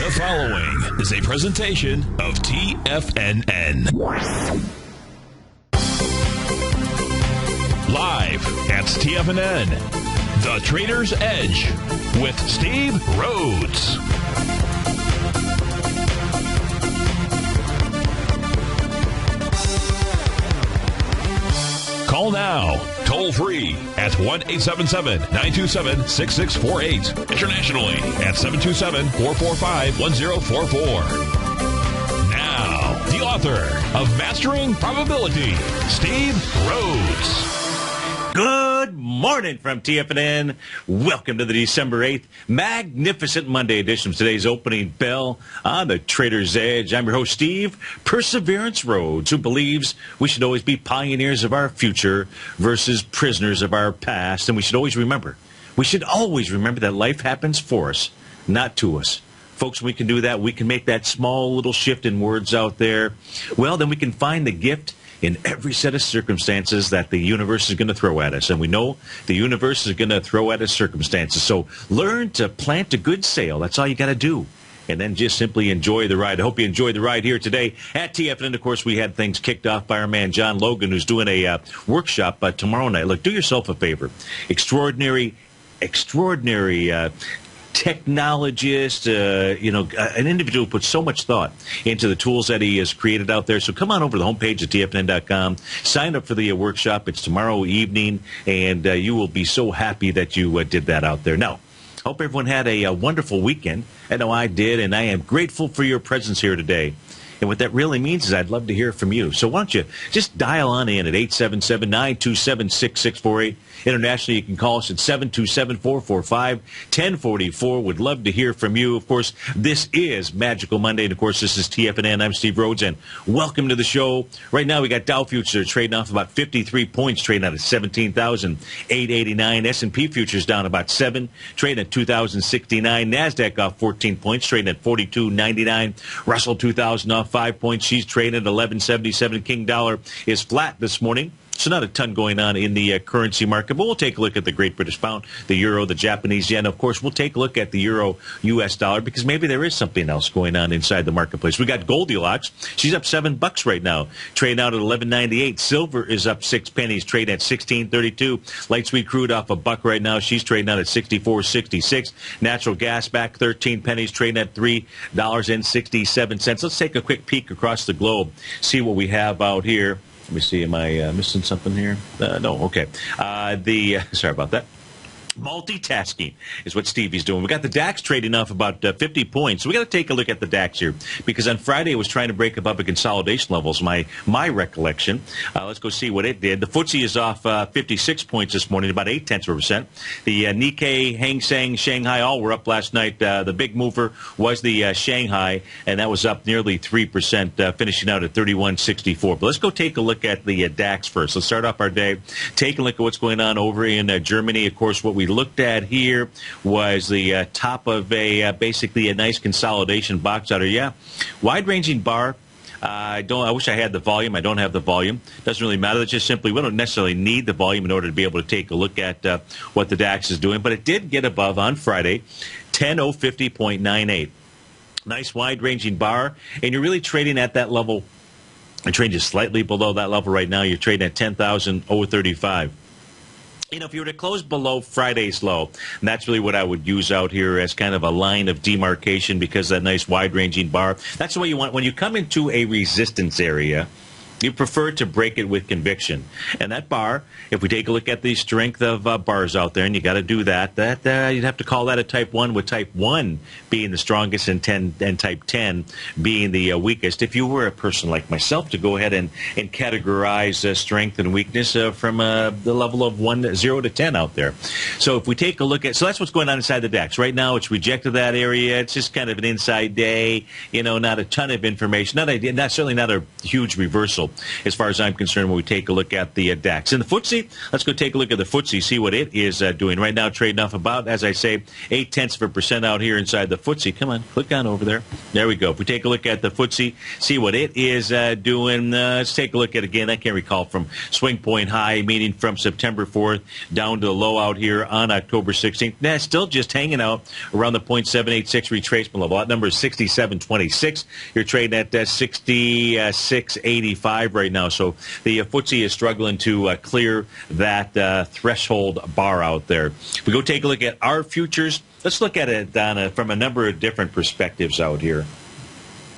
The following is a presentation of TFNN. Live at TFNN, The Trader's Edge with Steve Rhodes. Call now, toll free at 1-877-927-6648. Internationally at 727-445-1044. Now, the author of Mastering Probability, Steve Rhodes. Good morning from TFNN. Welcome to the December 8th magnificent Monday edition of today's opening bell on the Trader's Edge. I'm your host, Steve Perseverance Rhodes, who believes we should always be pioneers of our future versus prisoners of our past. And we should always remember that life happens for us, not to us. Folks, we can do that. We can make that small little shift in words out there. Well, then we can find the gift in every set of circumstances that the universe is going to throw at us. And we know the universe is going to throw at us circumstances. So learn to plant a good sail. That's all you got to do. And then just simply enjoy the ride. I hope you enjoyed the ride here today at TFNN. Of course, we had things kicked off by our man John Logan, who's doing a workshop tomorrow night. Look, do yourself a favor. Extraordinary technologist, an individual who puts so much thought into the tools that he has created out there. So come on over to the homepage at TFNN.com. Sign up for the workshop. It's tomorrow evening, and you will be so happy that you did that out there. Now, hope everyone had a wonderful weekend. I know I did, and I am grateful for your presence here today. And what that really means is I'd love to hear from you. So why don't you just dial on in at 877-927-6648. Internationally, you can call us at 727-445-1044. Would love to hear from you. Of course, this is Magical Monday. And, of course, this is TFNN. I'm Steve Rhodes, and welcome to the show. Right now, we got Dow futures trading off about 53 points, trading out at 17,889. S&P futures down about 7, trading at 2,069. NASDAQ off 14 points, trading at 42.99. Russell 2000 off 5 points. She's trading at 11.77. King dollar is flat this morning. So not a ton going on in the currency market, but we'll take a look at the Great British Pound, the Euro, the Japanese Yen. Of course, we'll take a look at the Euro U.S. dollar because maybe there is something else going on inside the marketplace. We got Goldilocks. She's up $7 right now, trading out at 11.98. Silver is up 6 pennies, trading at 16.32. Light sweet crude off $1 right now. She's trading out at 64.66. Natural gas back 13 pennies, trading at $3.67. Let's take a quick peek across the globe, see what we have out here. Let me see. Am I missing something here? No. Okay. Sorry about that. Multitasking is what Stevie's doing. We got the DAX trading off about 50 points. So we got to take a look at the DAX here because on Friday it was trying to break above the consolidation levels, my recollection. Let's go see what it did. The FTSE is off 56 points this morning, about 0.8%. The Nikkei, Hang Seng, Shanghai all were up last night. The big mover was the Shanghai, and that was up nearly 3%, finishing out at 31.64. But let's go take a look at the DAX first. Let's start off our day. Take a look at what's going on over in Germany. Of course, what we looked at here was the top of basically a nice consolidation box out here. Yeah, wide-ranging bar. I wish I had the volume. I don't have the volume. Doesn't really matter. It's just simply we don't necessarily need the volume in order to be able to take a look at what the DAX is doing. But it did get above on Friday, 10,050.98. Nice wide-ranging bar, and you're really trading at that level. You're trading just slightly below that level right now. You're trading at 10,035. You know, if you were to close below Friday's low, and that's really what I would use out here as kind of a line of demarcation because that nice wide-ranging bar. That's the way you want. When you come into a resistance area, you prefer to break it with conviction. And that bar, if we take a look at the strength of bars out there, and you got to do that, you'd have to call that a type 1, with type 1 being the strongest and type 10 being the weakest. If you were a person like myself to go ahead and categorize strength and weakness from the level of 0 to 10 out there. So if we take a look at, so that's what's going on inside the DAX. Right now it's rejected that area. It's just kind of an inside day, not a ton of information. Certainly not a huge reversal. reversal as far as I'm concerned when we take a look at the DAX. And the FTSE, let's go take a look at the FTSE, see what it is doing. Right now, trading off about, as I say, 0.8% out here inside the FTSE. Come on, click on over there. There we go. If we take a look at the FTSE, see what it is doing. Let's take a look at, again, I can't recall, from swing point high, meaning from September 4th down to the low out here on October 16th. Nah, still just hanging out around the 0.786 retracement level. That number is 67.26. You're trading at 66.85 right now. So the FTSE is struggling to clear that threshold bar out there. If we go take a look at our futures, let's look at it from a number of different perspectives out here.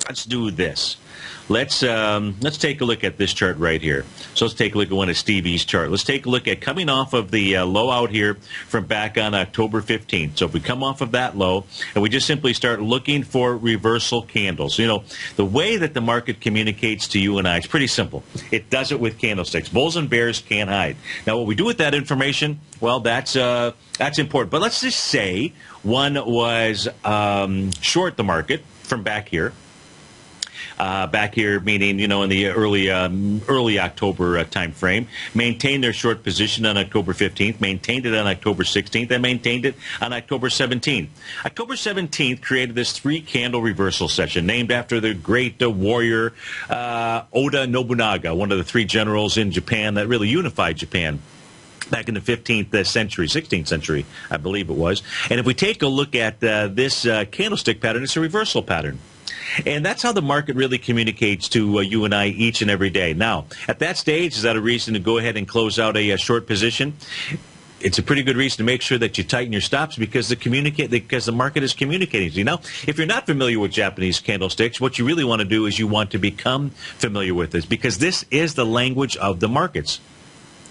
Let's do this. Let's take a look at this chart right here. So let's take a look at one of Stevie's chart. Let's take a look at coming off of the low out here from back on October 15th. So if we come off of that low and we just simply start looking for reversal candles. You know, the way that the market communicates to you and I is pretty simple. It does it with candlesticks. Bulls and bears can't hide. Now, what we do with that information, well, that's important. But let's just say one was short the market from back here. Back here, meaning, in the early October time frame, maintained their short position on October 15th, maintained it on October 16th, and maintained it on October 17th. October 17th created this three-candle reversal session named after the great warrior Oda Nobunaga, one of the three generals in Japan that really unified Japan back in the 15th century, 16th century, I believe it was. And if we take a look at this candlestick pattern, it's a reversal pattern. And that's how the market really communicates to you and I each and every day. Now, at that stage, is that a reason to go ahead and close out a short position? It's a pretty good reason to make sure that you tighten your stops because the market is communicating to you. Now, if you're not familiar with Japanese candlesticks, what you really want to do is you want to become familiar with this because this is the language of the markets.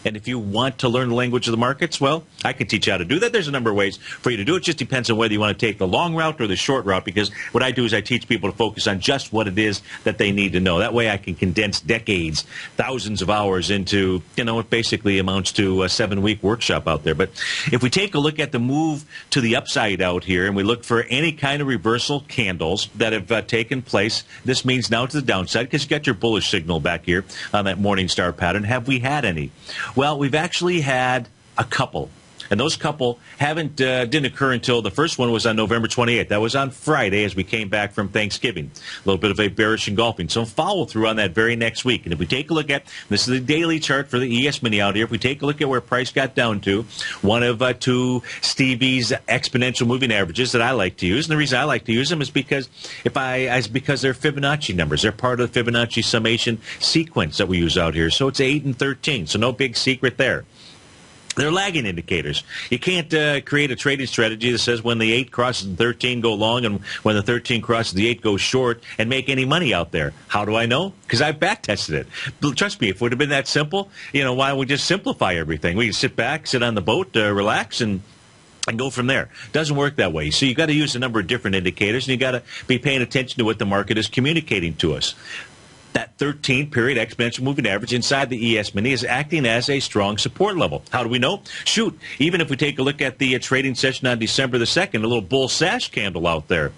And if you want to learn the language of the markets, well, I can teach you how to do that. There's a number of ways for you to do it. It just depends on whether you want to take the long route or the short route, because what I do is I teach people to focus on just what it is that they need to know. That way I can condense decades, thousands of hours into, what basically amounts to a 7-week workshop out there. But if we take a look at the move to the upside out here and we look for any kind of reversal candles that have taken place, this means now to the downside because you got your bullish signal back here on that morning star pattern. Have we had any? Well, we've actually had a couple. And those couple didn't occur until the first one was on November 28th. That was on Friday as we came back from Thanksgiving. A little bit of a bearish engulfing. So follow through on that very next week. And if we take a look at, this is the daily chart for the ES Mini out here. If we take a look at where price got down to, one of two Stevie's exponential moving averages that I like to use. And the reason I like to use them is because they're Fibonacci numbers. They're part of the Fibonacci summation sequence that we use out here. So it's 8 and 13. So no big secret there. They're lagging indicators. You can't create a trading strategy that says when the 8 crosses the 13, go long, and when the 13 crosses the 8, go short, and make any money out there. How do I know? Because I've back-tested it. But trust me, if it would have been that simple, why don't we just simplify everything? We can sit back, sit on the boat, relax, and go from there. Doesn't work that way. So you've got to use a number of different indicators, and you've got to be paying attention to what the market is communicating to us. That 13-period exponential moving average inside the ES Mini is acting as a strong support level. How do we know? Shoot, even if we take a look at the trading session on December the 2nd, a little bull sash candle out there.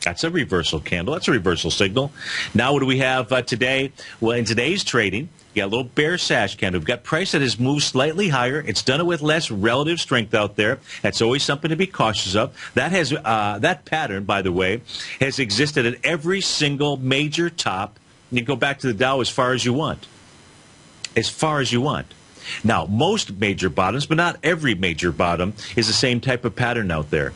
That's a reversal candle. That's a reversal signal. Now what do we have today? Well, in today's trading, you got a little bear sash candle. We've got price that has moved slightly higher. It's done it with less relative strength out there. That's always something to be cautious of. That pattern, by the way, has existed at every single major top. You go back to the Dow as far as you want. As far as you want. Now, most major bottoms, but not every major bottom, is the same type of pattern out there.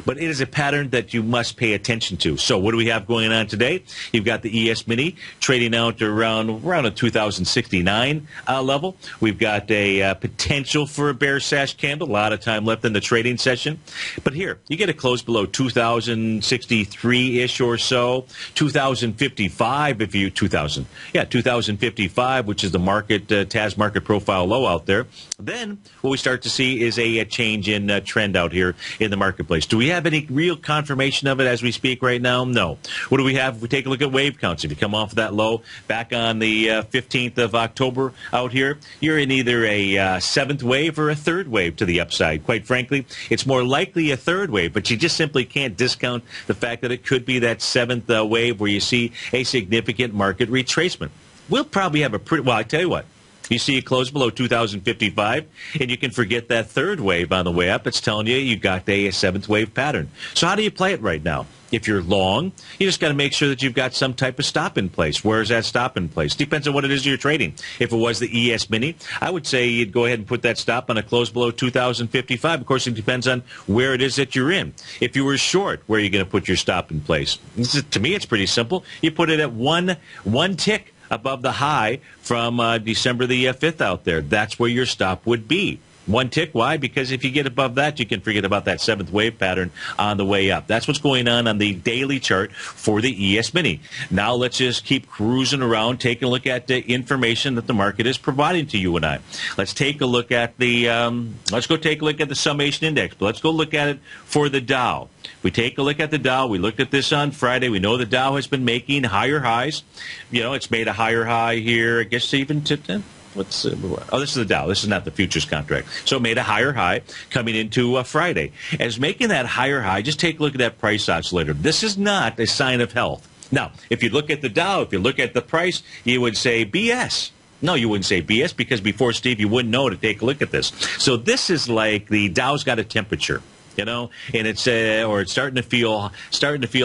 But it is a pattern that you must pay attention to. So what do we have going on today? You've got the ES Mini trading out around a 2069 level. We've got a potential for a bear sash candle. A lot of time left in the trading session. But here, you get a close below 2063-ish or so. 2055 if you, 2055, which is the market, TAS market profile low out there. Then what we start to see is a change in trend out here in the marketplace. Do we have any real confirmation of it as we speak right now? No. What do we have? If we take a look at wave counts, if you come off of that low back on the 15th of October out here, you're in either a 7th wave or a 3rd wave to the upside. Quite frankly, it's more likely a 3rd wave, but you just simply can't discount the fact that it could be that 7th wave where you see a significant market retracement. we'll probably have a pretty, well, I tell you what, you see it close below 2,055, and you can forget that third wave on the way up. It's telling you got a seventh wave pattern. So how do you play it right now? If you're long, you just got to make sure that you've got some type of stop in place. Where is that stop in place? Depends on what it is you're trading. If it was the ES Mini, I would say you'd go ahead and put that stop on a close below 2,055. Of course, it depends on where it is that you're in. If you were short, where are you going to put your stop in place? To me, it's pretty simple. You put it at one tick above the high from December the 5th out there. That's where your stop would be. One tick. Why? Because if you get above that, you can forget about that seventh wave pattern on the way up. That's what's going on the daily chart for the ES Mini. Now let's just keep cruising around, taking a look at the information that the market is providing to you and I. Let's take a look at the, let's go take a look at the summation index, but let's go look at it for the Dow. We take a look at the Dow. We looked at this on Friday. We know the Dow has been making higher highs. You know, it's made a higher high here, I guess even to... this is the Dow. This is not the futures contract. So it made a higher high coming into Friday. As making that higher high, just take a look at that price oscillator. This is not a sign of health. Now, if you look at the Dow, if you look at the price, you would say BS. No, you wouldn't say BS because before Steve, you wouldn't know to take a look at this. So this is like the Dow's got a temperature. You know, and it's starting to feel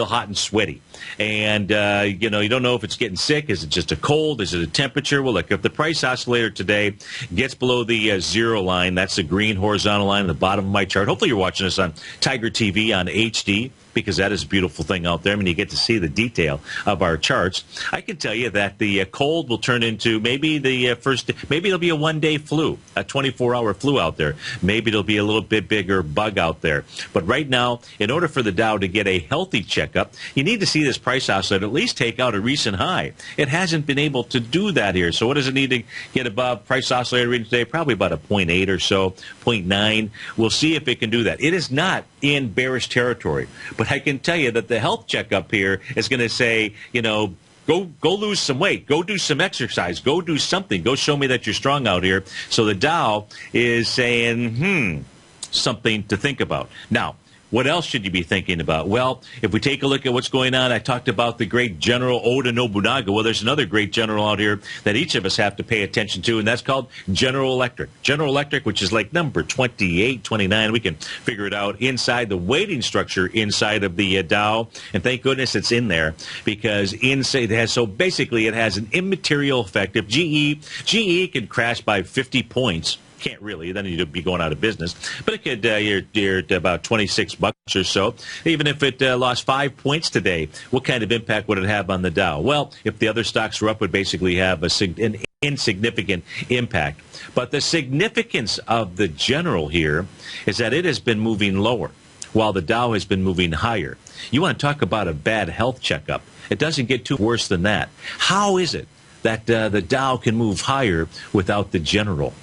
hot and sweaty, and you know, you don't know if it's getting sick. Is it just a cold? Is it a temperature? Well, look, if the price oscillator today gets below the zero line, that's the green horizontal line at the bottom of my chart. Hopefully, you're watching this on TigerTV on HD, because that is a beautiful thing out there. I mean, you get to see the detail of our charts. I can tell you that the cold will turn into maybe maybe it'll be a one-day flu, a 24-hour flu out there. Maybe it'll be a little bit bigger bug out there. But right now, in order for the Dow to get a healthy checkup, you need to see this price oscillator at least take out a recent high. It hasn't been able to do that here. So what does it need to get above price oscillator reading today? Probably about a 0.8 or so, 0.9. We'll see if it can do that. It is not in bearish territory. But I can tell you that the health checkup here is going to say, you know, go lose some weight. Go do some exercise. Go do something. Go show me that you're strong out here. So the Dow is saying, something to think about. Now, what else should you be thinking about? Well, if we take a look at what's going on, I talked about the great General Oda Nobunaga. Well, there's another great general out here that each of us have to pay attention to, and that's called General Electric. General Electric, which is like number 28, 29. We can figure it out inside the weighting structure inside of the Dow, and thank goodness it's in there, because inside it has, so basically it has an immaterial effect. If GE can crash by 50 points, can't really, then you'd be going out of business. But it could, you're at about $26 or so. Even if it lost 5 points today, what kind of impact would it have on the Dow? Well, if the other stocks were up, it would basically have an insignificant impact. But the significance of the general here is that it has been moving lower, while the Dow has been moving higher. You want to talk about a bad health checkup. It doesn't get too worse than that. How is it that the Dow can move higher without the general?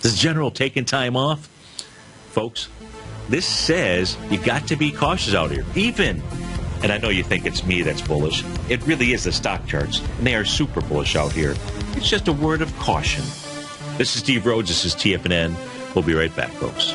Is the general taking time off? Folks, this says you got to be cautious out here. Even, and I know you think it's me that's bullish, it really is the stock charts, and they are super bullish out here. It's just a word of caution. This is Steve Rhodes. This is TFNN. We'll be right back, folks.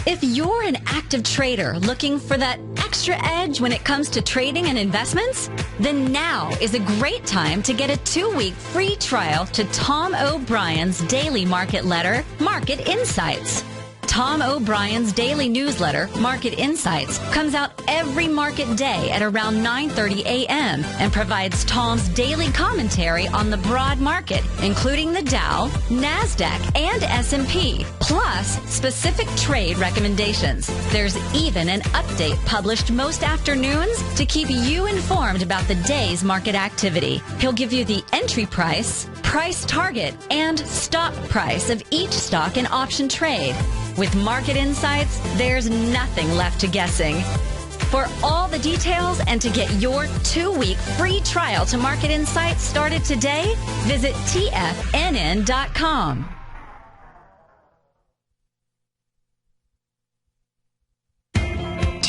If you're an active trader looking for that extra edge when it comes to trading and investments, then now is a great time to get a 2-week free trial to Tom O'Brien's daily market letter, Market Insights. Tom O'Brien's daily newsletter, Market Insights, comes out every market day at around 9:30 a.m. and provides Tom's daily commentary on the broad market, including the Dow, NASDAQ, and S&P, plus specific trade recommendations. There's even an update published most afternoons to keep you informed about the day's market activity. He'll give you the entry price, price target, and stop price of each stock and option trade. With Market Insights, there's nothing left to guessing. For all the details and to get your 2-week free trial to Market Insights started today, visit TFNN.com.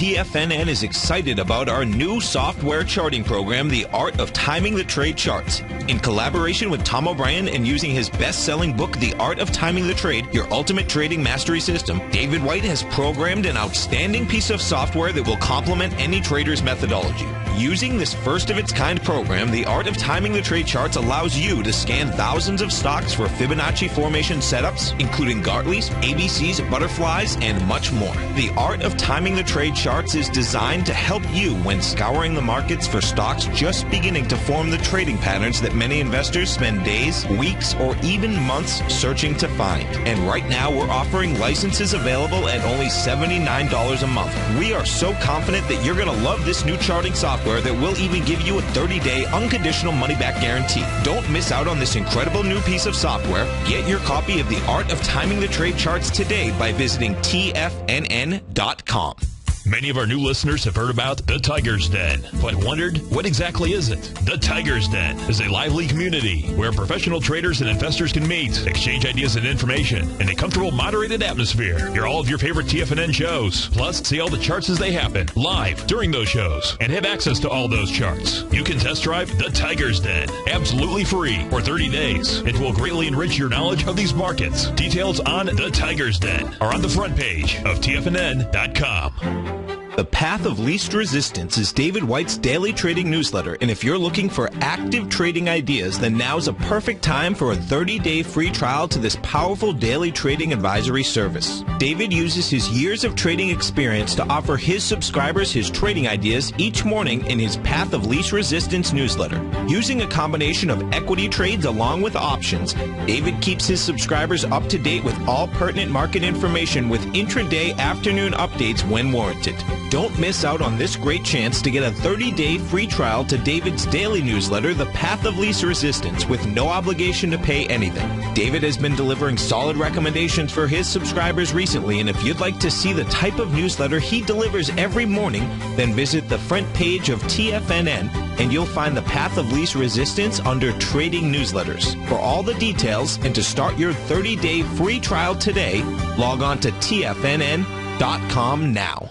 TFNN is excited about our new software charting program, The Art of Timing the Trade Charts. In collaboration with Tom O'Brien and using his best-selling book, The Art of Timing the Trade, Your Ultimate Trading Mastery System, David White has programmed an outstanding piece of software that will complement any trader's methodology. Using this first-of-its-kind program, The Art of Timing the Trade Charts allows you to scan thousands of stocks for Fibonacci formation setups, including Gartley's, ABC's, butterflies, and much more. The Art of Timing the Trade Charts is designed to help you when scouring the markets for stocks just beginning to form the trading patterns that many investors spend days, weeks, or even months searching to find. And right now, we're offering licenses available at only $79 a month. We are so confident that you're going to love this new charting software that will even give you a 30-day unconditional money-back guarantee. Don't miss out on this incredible new piece of software. Get your copy of The Art of Timing the Trade Charts today by visiting TFNN.com. Many of our new listeners have heard about the Tiger's Den, but wondered, what exactly is it? The Tiger's Den is a lively community where professional traders and investors can meet, exchange ideas and information in a comfortable, moderated atmosphere. Hear all of your favorite TFNN shows, plus see all the charts as they happen live during those shows and have access to all those charts. You can test drive the Tiger's Den absolutely free for 30 days. It will greatly enrich your knowledge of these markets. Details on the Tiger's Den are on the front page of TFNN.com. The Path of Least Resistance is David White's daily trading newsletter, and if you're looking for active trading ideas, then now's a perfect time for a 30-day free trial to this powerful daily trading advisory service. David uses his years of trading experience to offer his subscribers his trading ideas each morning in his Path of Least Resistance newsletter. Using a combination of equity trades along with options, David keeps his subscribers up to date with all pertinent market information with intraday afternoon updates when warranted. Don't miss out on this great chance to get a 30-day free trial to David's daily newsletter, The Path of Least Resistance, with no obligation to pay anything. David has been delivering solid recommendations for his subscribers recently, and if you'd like to see the type of newsletter he delivers every morning, then visit the front page of TFNN, and you'll find The Path of Least Resistance under Trading Newsletters. For all the details and to start your 30-day free trial today, log on to TFNN.com now.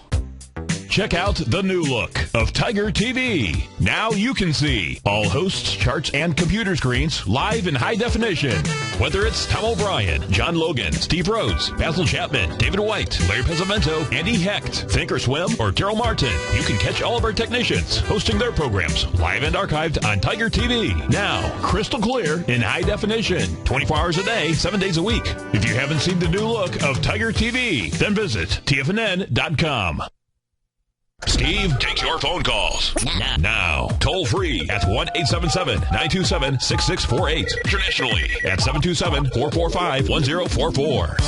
Check out the new look of TigerTV. Now you can see all hosts, charts, and computer screens live in high definition. Whether it's Tom O'Brien, John Logan, Steve Rhodes, Basil Chapman, David White, Larry Pesavento, Andy Hecht, Thinkorswim, or Daryl Martin, you can catch all of our technicians hosting their programs live and archived on TigerTV. Now, crystal clear in high definition, 24 hours a day, 7 days a week. If you haven't seen the new look of TigerTV, then visit TFNN.com. Steve takes your phone calls now. Toll free at 1-877-927-6648. Internationally at 727-445-1044.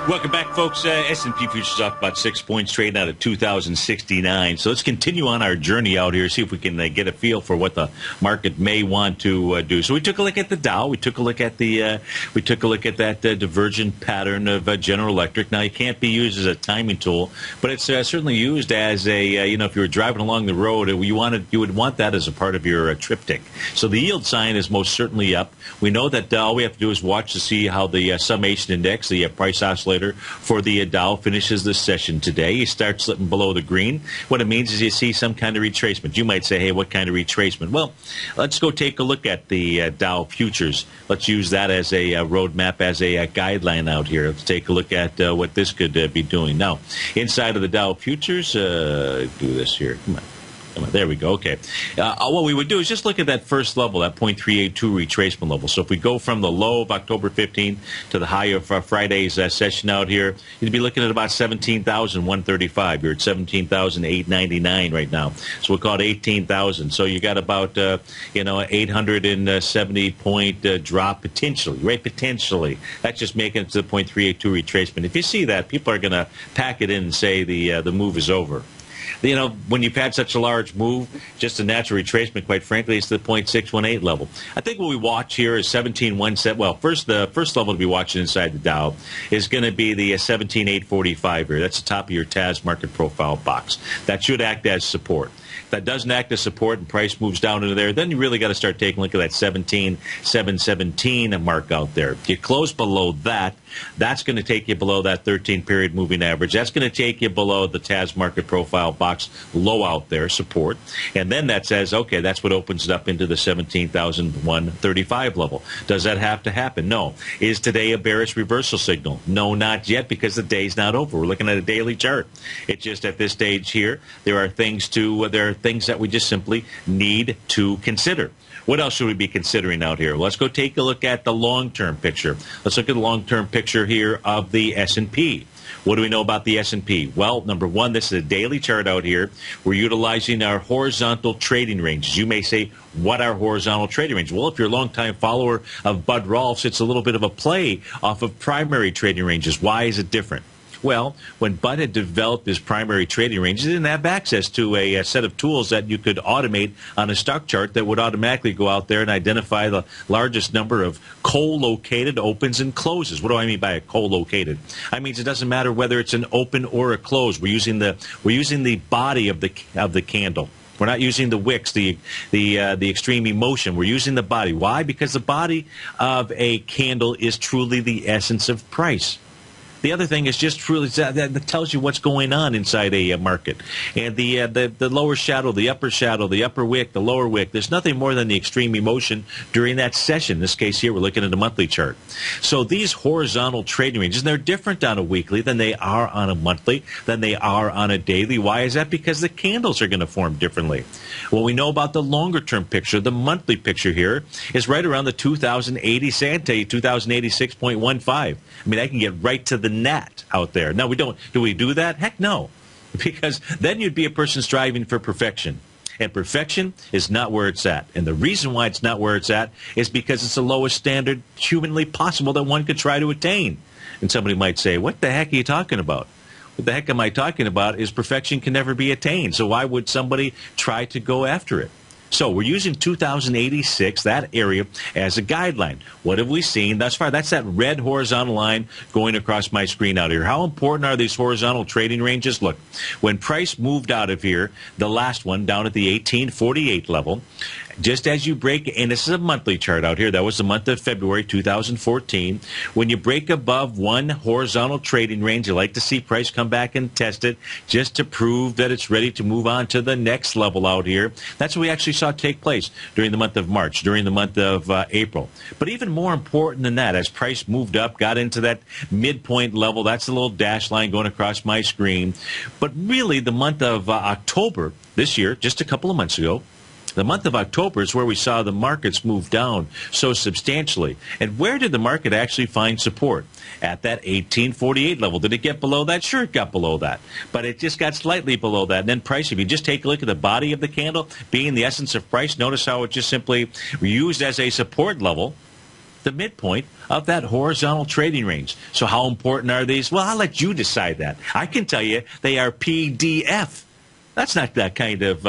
Welcome back, folks. S&P futures off about 6 points, trading out at 2,069. So let's continue on our journey out here, see if we can get a feel for what the market may want to do. So we took a look at the Dow. We took a look at that divergent pattern of General Electric. Now, it can't be used as a timing tool, but it's certainly used as a if you were driving along the road, you would want that as a part of your triptych. So the yield sign is most certainly up. We know that all we have to do is watch to see how the summation index, the price oscillator for the Dow, finishes this session today. You start slipping below the green. What it means is you see some kind of retracement. You might say, hey, what kind of retracement? Well, let's go take a look at the Dow futures. Let's use that as a roadmap, as a guideline out here. Let's take a look at what this could be doing. Now, inside of the Dow futures, do this here. Come on. There we go. Okay. What we would do is just look at that first level, that 0.382 retracement level. So if we go from the low of October 15 to the high of Friday's session out here, you'd be looking at about 17,135. You're at 17,899 right now. So we'll call it 18,000. So you got about 870 point drop potentially, right? Potentially. That's just making it to the 0.382 retracement. If you see that, people are going to pack it in and say the move is over. When you've had such a large move, just a natural retracement, quite frankly, it's the 0.618 level. I think what we watch here is 17.17. Well, the first level to be watching inside the Dow is going to be the 17.845 here. That's the top of your TAS market profile box. That should act as support. If that doesn't act as support and price moves down into there, then you really got to start taking a look at that 17,717 mark out there. If you close below that, that's going to take you below that 13-period moving average. That's going to take you below the TAS market profile box low out there, support. And then that says, okay, that's what opens it up into the 17,135 level. Does that have to happen? No. Is today a bearish reversal signal? No, not yet, because the day's not over. We're looking at a daily chart. It's just at this stage here, there are things that we just simply need to consider. What else should we be considering out here? Let's go take a look at the long-term picture. Let's look at the long-term picture here of the S&P. What do we know about the S&P? Well, number one, this is a daily chart out here. We're utilizing our horizontal trading ranges. You may say, what are horizontal trading ranges? Well, if you're a longtime follower of Bud Rolfs, it's a little bit of a play off of primary trading ranges. Why is it different? Well, when Bud had developed his primary trading range, he didn't have access to a set of tools that you could automate on a stock chart that would automatically go out there and identify the largest number of co-located opens and closes. What do I mean by a co-located? I mean it doesn't matter whether it's an open or a close. We're using the body of the candle. We're not using the wicks, the extreme emotion. We're using the body. Why? Because the body of a candle is truly the essence of price. The other thing is just truly that tells you what's going on inside a market. And the lower shadow, the upper wick, the lower wick, there's nothing more than the extreme emotion during that session. In this case here, we're looking at a monthly chart. So these horizontal trading ranges, and they're different on a weekly than they are on a monthly, than they are on a daily. Why is that? Because the candles are going to form differently. What we know about the longer-term picture, the monthly picture here, is right around the 2080, say, I tell you, 2086.15. I mean, I can get right to the net out there. Now, we don't. Do we do that? Heck no. Because then you'd be a person striving for perfection. And perfection is not where it's at. And the reason why it's not where it's at is because it's the lowest standard humanly possible that one could try to attain. And somebody might say, what the heck are you talking about? What the heck am I talking about is perfection can never be attained. So why would somebody try to go after it? So we're using 2086, that area, as a guideline. What have we seen thus far? That's that red horizontal line going across my screen out here. How important are these horizontal trading ranges? Look, when price moved out of here, the last one down at the 1848 level, just as you break, and this is a monthly chart out here, that was the month of February 2014, when you break above one horizontal trading range, you like to see price come back and test it just to prove that it's ready to move on to the next level out here. That's what we actually saw take place during the month of March, during the month of April. But even more important than that, as price moved up, got into that midpoint level, that's the little dash line going across my screen. But really, the month of October this year, just a couple of months ago, the month of October is where we saw the markets move down so substantially. And where did the market actually find support? At that 1848 level. Did it get below that? Sure, it got below that. But it just got slightly below that. And then price, if you just take a look at the body of the candle, being the essence of price, notice how it just simply used as a support level the midpoint of that horizontal trading range. So how important are these? Well, I'll let you decide that. I can tell you they are PDF. That's not that kind of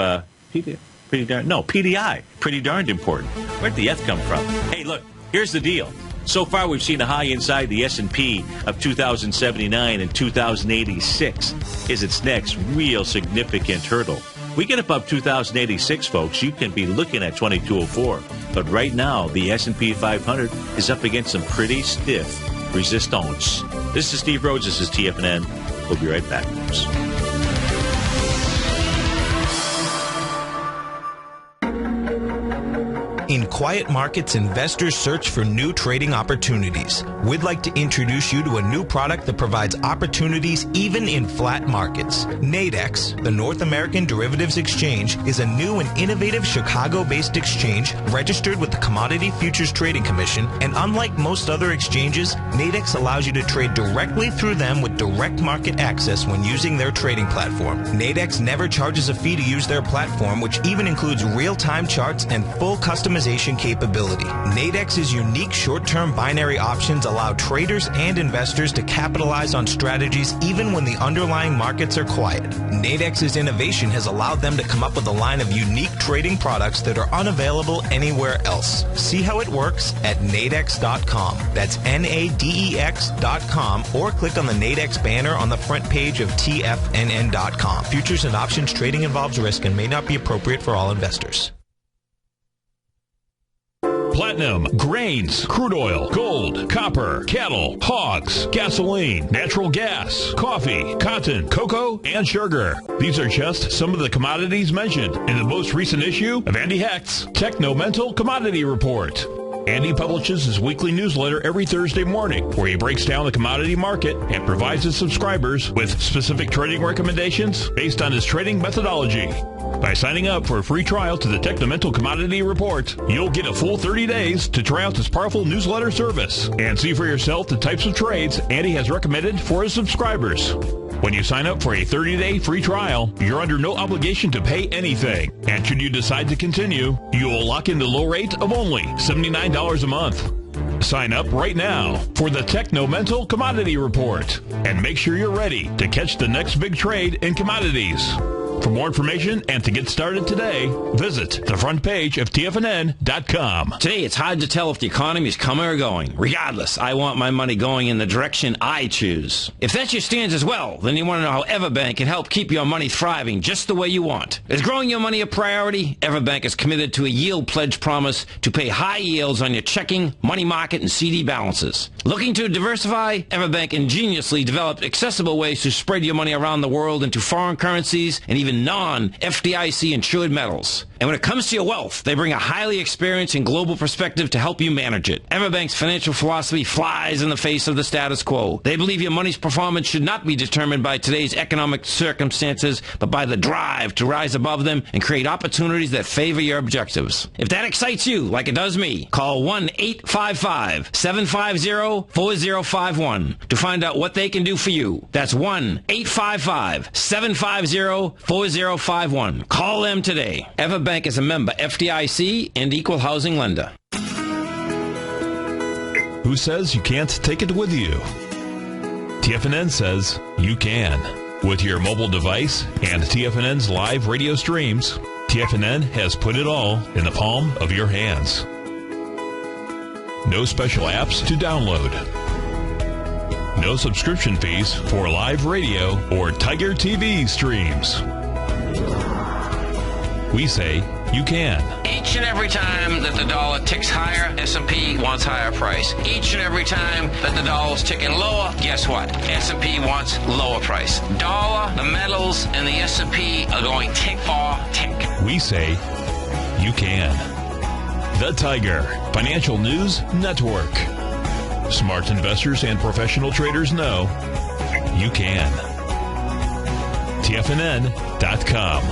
PDF. PDI. Pretty darned important. Where'd the F come from? Hey, look, here's the deal. So far, we've seen a high inside the S&P of 2079, and 2086 is its next real significant hurdle. We get above 2086, folks, you can be looking at 2204. But right now, the S&P 500 is up against some pretty stiff resistance. This is Steve Rhodes. This is TFNN. We'll be right back, folks. In quiet markets, investors search for new trading opportunities. We'd like to introduce you to a new product that provides opportunities even in flat markets. Nadex, the North American Derivatives Exchange, is a new and innovative Chicago-based exchange registered with the Commodity Futures Trading Commission, and unlike most other exchanges, Nadex allows you to trade directly through them with direct market access when using their trading platform. Nadex never charges a fee to use their platform, which even includes real-time charts and full customization optimization capability. Nadex's unique short-term binary options allow traders and investors to capitalize on strategies even when the underlying markets are quiet. Nadex's innovation has allowed them to come up with a line of unique trading products that are unavailable anywhere else. See how it works at nadex.com. That's NADEX.com, or click on the Nadex banner on the front page of TFNN.com. Futures and options trading involves risk and may not be appropriate for all investors. Platinum, grains, crude oil, gold, copper, cattle, hogs, gasoline, natural gas, coffee, cotton, cocoa, and sugar. These are just some of the commodities mentioned in the most recent issue of Andy Hecht's Techno-Mental Commodity Report. Andy publishes his weekly newsletter every Thursday morning, where he breaks down the commodity market and provides his subscribers with specific trading recommendations based on his trading methodology. By signing up for a free trial to the Techno-Mental Commodity Report, you'll get a full 30 days to try out this powerful newsletter service and see for yourself the types of trades Andy has recommended for his subscribers. When you sign up for a 30-day free trial, you're under no obligation to pay anything. And should you decide to continue, you will lock in the low rate of only $79 a month. Sign up right now for the Techno-Mental Commodity Report and make sure you're ready to catch the next big trade in commodities. For more information and to get started today, visit the front page of TFNN.com. Today, it's hard to tell if the economy is coming or going. Regardless, I want my money going in the direction I choose. If that's your stance as well, then you want to know how Everbank can help keep your money thriving just the way you want. Is growing your money a priority? Everbank is committed to a yield pledge promise to pay high yields on your checking, money market, and CD balances. Looking to diversify? Everbank ingeniously developed accessible ways to spread your money around the world into foreign currencies and even non-FDIC insured metals. And when it comes to your wealth, they bring a highly experienced and global perspective to help you manage it. Everbank's financial philosophy flies in the face of the status quo. They believe your money's performance should not be determined by today's economic circumstances, but by the drive to rise above them and create opportunities that favor your objectives. If that excites you, like it does me, call 1-855-750-4051 to find out what they can do for you. That's 1-855-750-4051. Call them today. Everbank is a member FDIC and equal housing lender. Who says you can't take it with you? TFNN says you can. With your mobile device and TFNN's live radio streams, TFNN has put it all in the palm of your hands. No special apps to download. No subscription fees for live radio or TigerTV streams. We say you can. Each and every time that the dollar ticks higher, S&P wants higher price. Each and every time that the dollar's ticking lower, guess what? S&P wants lower price. Dollar, the metals, and the S&P are going tick for tick. We say you can. The Tiger Financial News Network. Smart investors and professional traders know you can. TFNN.com.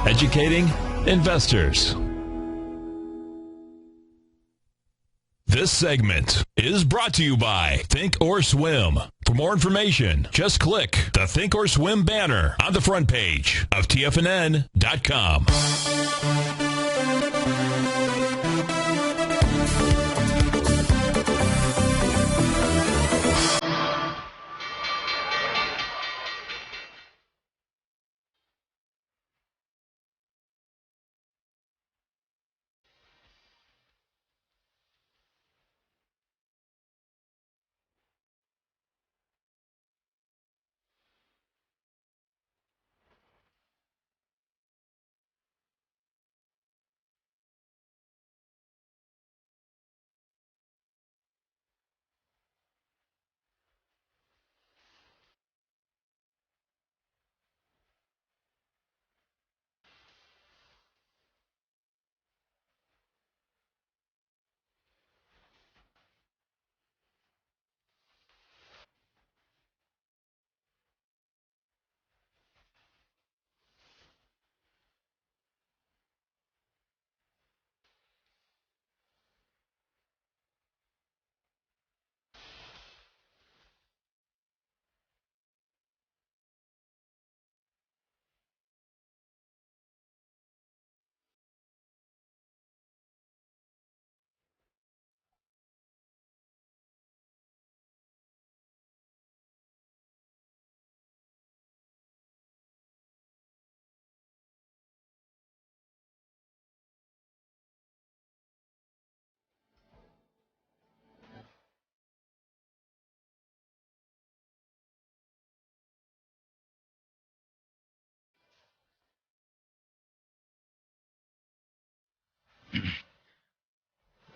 Educating investors. This segment is brought to you by Think or Swim. For more information, just click the Think or Swim banner on the front page of TFNN.com.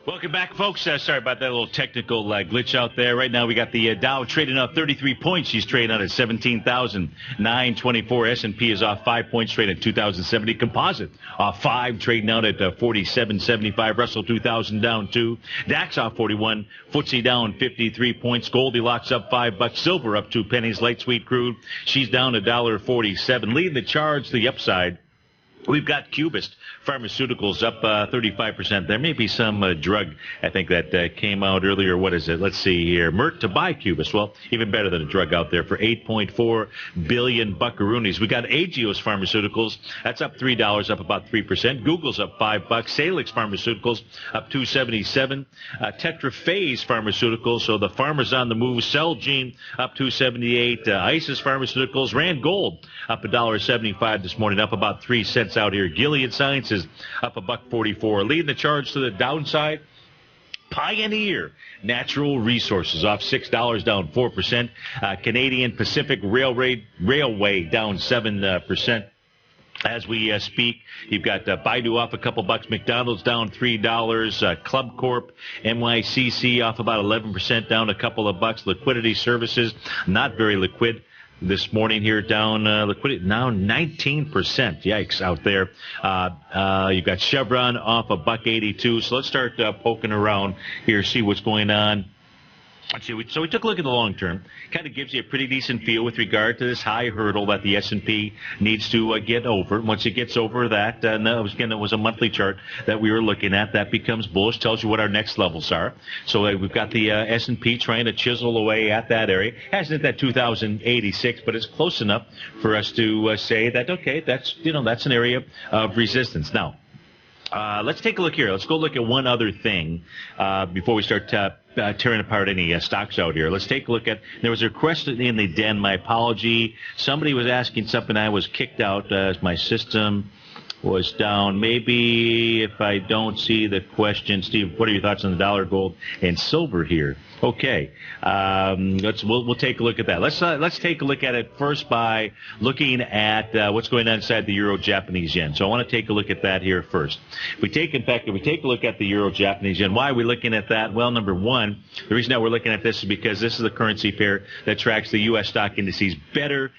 Welcome back, folks. Sorry about that little technical glitch out there. Right now, we got the Dow trading up 33 points. She's trading out at 17,924. S&P is off 5 points, trading at 2,070. Composite off 5, trading out at 47.75. Russell 2,000 down 2. DAX off 41. FTSE down 53 points. Goldilocks up $5. Silver up 2 pennies. Light sweet crude, she's down $1.47. Leading the charge to the upside, we've got Cubist Pharmaceuticals up 35%. There may be some drug, I think, that came out earlier. What is it? Let's see here. Merck to buy Cubist. Well, even better than a drug out there for $8.4 billion buckaroonies. We got Agios Pharmaceuticals. That's up $3, up about 3%. Google's up $5. Salix Pharmaceuticals up $2.77. Tetraphase Pharmaceuticals. So the pharma's on the move. Celgene up $2.78. Isis Pharmaceuticals. Rand Gold up $1.75 this morning, up about 3 cents out here. Gilead Sciences up $1.44. Leading the charge to the downside, Pioneer Natural Resources off $6, down 4%. Canadian Pacific Railway down 7%. As we speak, you've got Baidu off a couple bucks, McDonald's down $3, Club Corp, NYCC off about 11%, down a couple of bucks. Liquidity Services, not very liquid this morning here, down liquidity now 19%. Yikes out there. You've got Chevron off $1.82. So let's start poking around here, see what's going on. Let's see. So we took a look at the long term. Kind of gives you a pretty decent feel with regard to this high hurdle that the S&P needs to get over. Once it gets over that, and it was a monthly chart that we were looking at. That becomes bullish. Tells you what our next levels are. So we've got the S&P trying to chisel away at that area. Hasn't hit that 2,086, but it's close enough for us to say that okay, that's an area of resistance. Now, let's take a look here. Let's go look at one other thing before we start tearing apart any stocks out here. Let's take a look at, there was a request in the den. My apology. Somebody was asking something. I was kicked out as my system was down. Maybe if I don't see the question, Steve, what are your thoughts on the dollar, gold, and silver here? Okay, we'll take a look at that. Let's take a look at it first by looking at what's going on inside the euro Japanese yen. So I want to take a look at that here first. If we take a look at the euro Japanese yen, why are we looking at that? Well, number one, the reason that we're looking at this is because this is the currency pair that tracks the U.S. stock indices better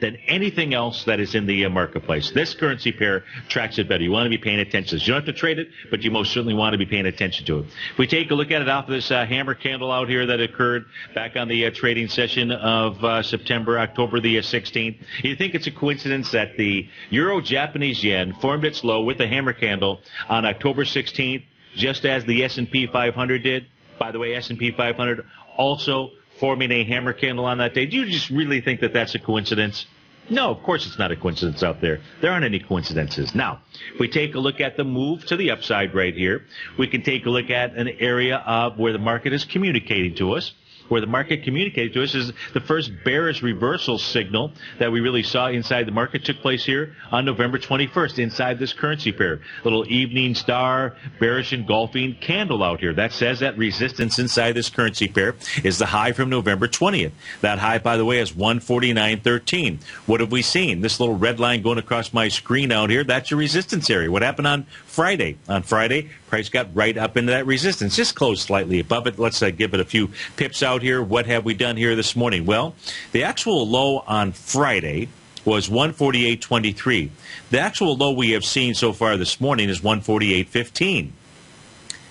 than anything else that is in the marketplace. This currency pair tracks it better. You want to be paying attention. You don't have to trade it, but you most certainly want to be paying attention to it. If we take a look at it off of this hammer candle out here that occurred back on the trading session of October the 16th, you think it's a coincidence that the Euro-Japanese yen formed its low with the hammer candle on October 16th, just as the S&P 500 did? By the way, S&P 500 also forming a hammer candle on that day. Do you just really think that that's a coincidence? No, of course it's not a coincidence out there. There aren't any coincidences. Now, if we take a look at the move to the upside right here, we can take a look at an area of where the market is communicating to us. Where the market communicated to us is the first bearish reversal signal that we really saw inside the market took place here on November 21st inside this currency pair. Little evening star, bearish engulfing candle out here. That says that resistance inside this currency pair is the high from November 20th. That high, by the way, is 149.13. What have we seen? This little red line going across my screen out here, that's your resistance area. What happened on Friday? On Friday, price got right up into that resistance. Just closed slightly above it. Let's give it a few pips out here. What have we done here this morning? Well, the actual low on Friday was 148.23. The actual low we have seen so far this morning is 148.15.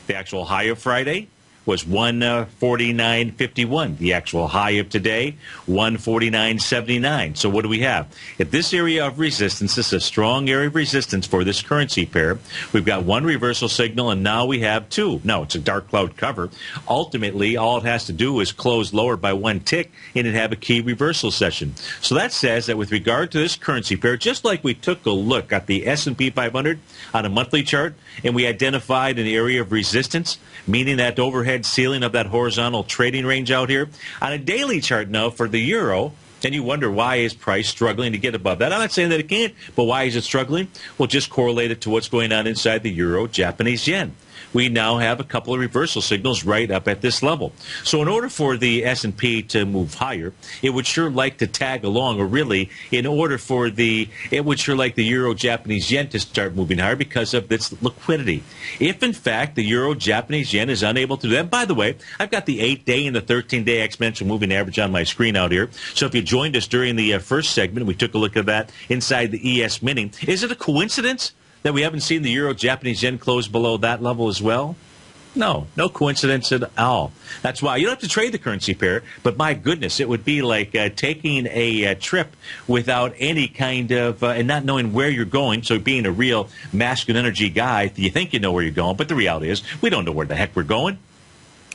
The actual high of Friday was 149.51. The actual high of today, 149.79. So what do we have? At this area of resistance, this is a strong area of resistance for this currency pair. We've got one reversal signal, and now we have two. No, it's a dark cloud cover. Ultimately, all it has to do is close lower by one tick, and it have a key reversal session. So that says that with regard to this currency pair, just like we took a look at the S&P 500 on a monthly chart, and we identified an area of resistance, meaning that overhead ceiling of that horizontal trading range out here. On a daily chart now for the euro, and you wonder why is price struggling to get above that. I'm not saying that it can't, but why is it struggling? Well, just correlate it to what's going on inside the euro Japanese yen. we now have a couple of reversal signals right up at this level. So in order for the S&P to move higher, it would sure like to tag along, or really, in order for it would sure like the Euro Japanese yen to start moving higher because of its liquidity. If, in fact, the Euro Japanese yen is unable to do that, by the way, I've got the 8-day and the 13-day exponential moving average on my screen out here. So if you joined us during the first segment, we took a look at that inside the ES Mini. Is it a coincidence that we haven't seen the Euro Japanese yen close below that level as well? No coincidence at all. That's why you don't have to trade the currency pair, but my goodness, it would be like taking a trip without any kind of, and not knowing where you're going. So being a real masculine energy guy, you think you know where you're going, but the reality is we don't know where the heck we're going.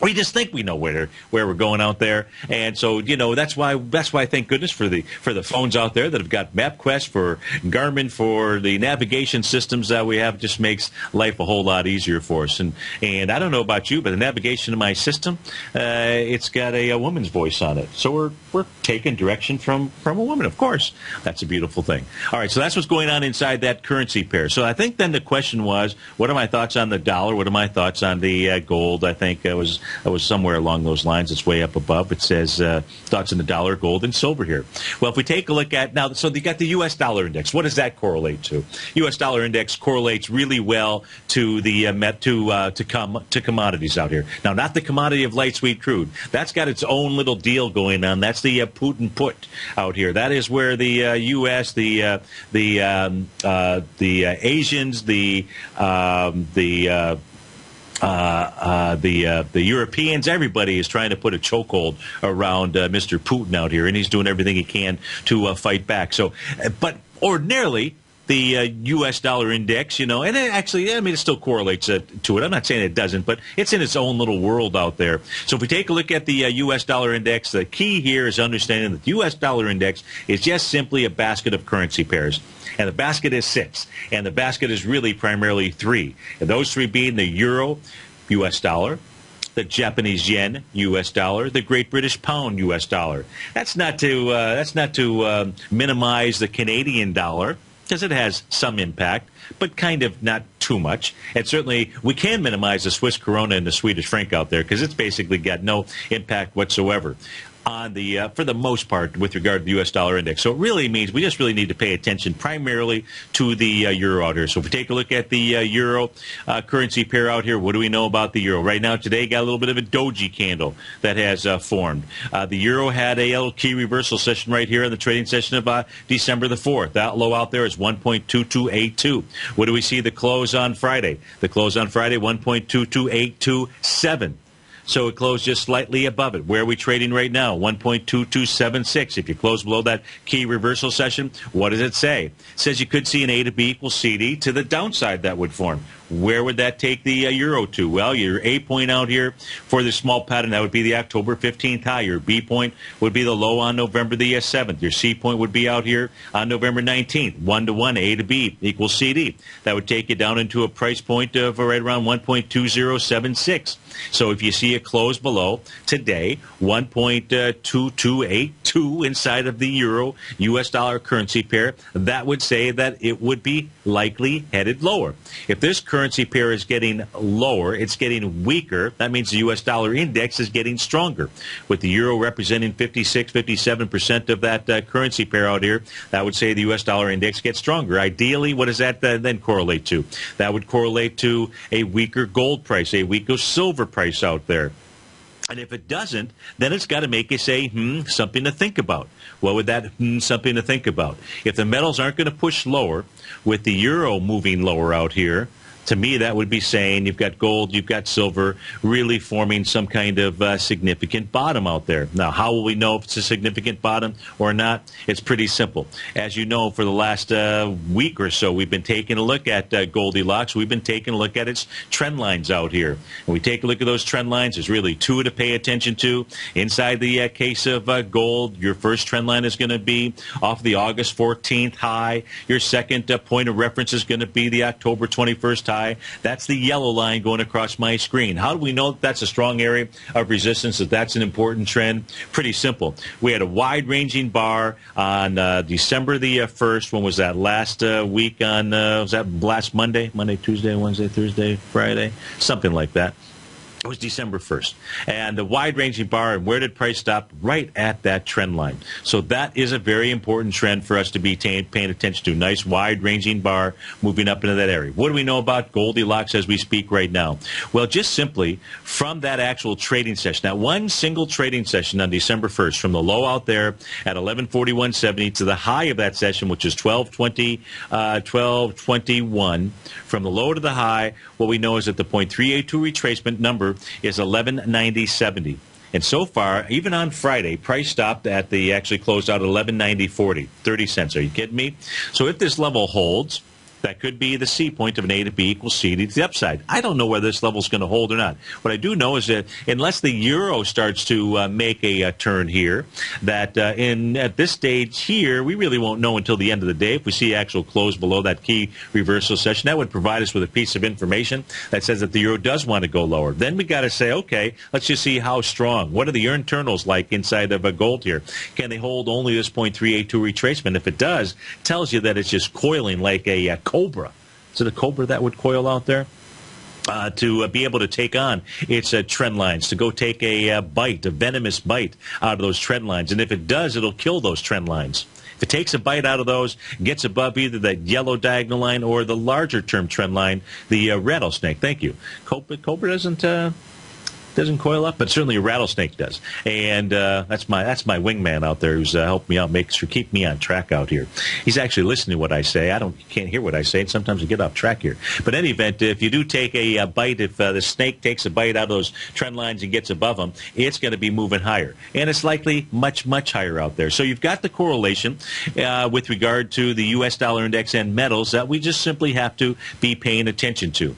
We just think we know where we're going out there, and so that's why thank goodness for the phones out there that have got MapQuest, for Garmin, for the navigation systems that we have. Just makes life a whole lot easier for us. And I don't know about you, but the navigation of my system, it's got a woman's voice on it, so we're taking direction from a woman. Of course, that's a beautiful thing. All right, so that's what's going on inside that currency pair. So I think then the question was, what are my thoughts on the dollar? What are my thoughts on the gold? I think it was somewhere along those lines. It's way up above. It says thoughts on the dollar, gold, and silver here. Well, if we take a look at now, so you got the U.S. dollar index. What does that correlate to? U.S. dollar index correlates really well to the to commodities out here. Now, not the commodity of light sweet crude. That's got its own little deal going on. That's the Putin put out here. That is where the U.S., the Asians, the Europeans, everybody is trying to put a chokehold around Mr. Putin out here, and he's doing everything he can to fight back. So, but ordinarily, the U.S. dollar index, and it actually, it still correlates to it. I'm not saying it doesn't, but it's in its own little world out there. So if we take a look at the U.S. dollar index, the key here is understanding that the U.S. dollar index is just simply a basket of currency pairs. And the basket is 6. And the basket is really primarily 3. And those 3 being the euro, U.S. dollar, the Japanese yen, U.S. dollar, the Great British pound, U.S. dollar. That's not to minimize the Canadian dollar, because it has some impact, but kind of not too much. And certainly we can minimize the Swiss krona and the Swedish franc out there, because it's basically got no impact whatsoever on the for the most part with regard to the U.S. dollar index. So it really means we just really need to pay attention primarily to the euro out here. So if we take a look at the euro currency pair out here, what do we know about the euro? Right now today got a little bit of a doji candle that has formed. The euro had a little key reversal session right here in the trading session of December the 4th. That low out there is 1.2282. What do we see the close on Friday? The close on Friday, 1.22827. So it closed just slightly above it. Where are we trading right now? 1.2276. If you close below that key reversal session, what does it say? It says you could see an A to B equals CD. To the downside that would form. Where would that take the euro to? Well, your A point out here for the small pattern, that would be the October 15th high. Your B point would be the low on November the 7th. Your C point would be out here on November 19th. 1 to 1, A to B equals CD. That would take you down into a price point of right around 1.2076. So if you see it close below today, 1.2282 inside of the euro U.S. dollar currency pair, that would say that it would be likely headed lower. If this currency pair is getting lower, it's getting weaker, that means the U.S. dollar index is getting stronger. With the euro representing 56, 57% of that currency pair out here, that would say the U.S. dollar index gets stronger. Ideally, what does that then correlate to? That would correlate to a weaker gold price, a weaker silver price out there. And if it doesn't, then it's got to make you say, something to think about. What would that something to think about? If the metals aren't going to push lower, with the euro moving lower out here, to me, that would be saying you've got gold, you've got silver, really forming some kind of significant bottom out there. Now, how will we know if it's a significant bottom or not? It's pretty simple. As you know, for the last week or so, we've been taking a look at Goldilocks. We've been taking a look at its trend lines out here. When we take a look at those trend lines, there's really 2 to pay attention to. Inside the case of gold, your first trend line is going to be off the August 14th high. Your second point of reference is going to be the October 21st high. high. That's the yellow line going across my screen. How do we know that that's a strong area of resistance, that that's an important trend? Pretty simple. We had a wide-ranging bar on December the 1st. When was that? Last week on, was that last Monday? Monday, Tuesday, Wednesday, Thursday, Friday? Something like that. It was December 1st. And the wide-ranging bar, and where did price stop? Right at that trend line. So that is a very important trend for us to be paying attention to. Nice wide-ranging bar moving up into that area. What do we know about Goldilocks as we speak right now? Well, just simply from that actual trading session, that one single trading session on December 1st, from the low out there at 1141.70 to the high of that session, which is 1221, from the low to the high, what we know is that the 0.382 retracement number is 1190.70. And so far, even on Friday, price stopped at the, actually closed out at 1190.40, 30 cents. Are you kidding me? So if this level holds, that could be the C point of an A to B equals C to the upside. I don't know whether this level is going to hold or not. What I do know is that unless the euro starts to make a turn here, that at this stage here, we really won't know until the end of the day. If we see actual close below that key reversal session, that would provide us with a piece of information that says that the euro does want to go lower. Then we got to say, okay, let's just see how strong. What are the internals like inside of a gold here? Can they hold only this 0.382 retracement? If it does, it tells you that it's just coiling like a cobra. Is it a cobra that would coil out there? To be able to take on its trend lines, to go take a bite, a venomous bite out of those trend lines. And if it does, it'll kill those trend lines. If it takes a bite out of those, gets above either that yellow diagonal line or the larger term trend line, the rattlesnake. Thank you. Cobra doesn't coil up, but certainly a rattlesnake does. And that's my wingman out there who's helped me out, keep me on track out here. He's actually listening to what I say. Can't hear what I say, and sometimes I get off track here. But in any event, if you do take a bite, if the snake takes a bite out of those trend lines and gets above them, it's going to be moving higher. And it's likely much, much higher out there. So you've got the correlation with regard to the U.S. dollar index and metals that we just simply have to be paying attention to.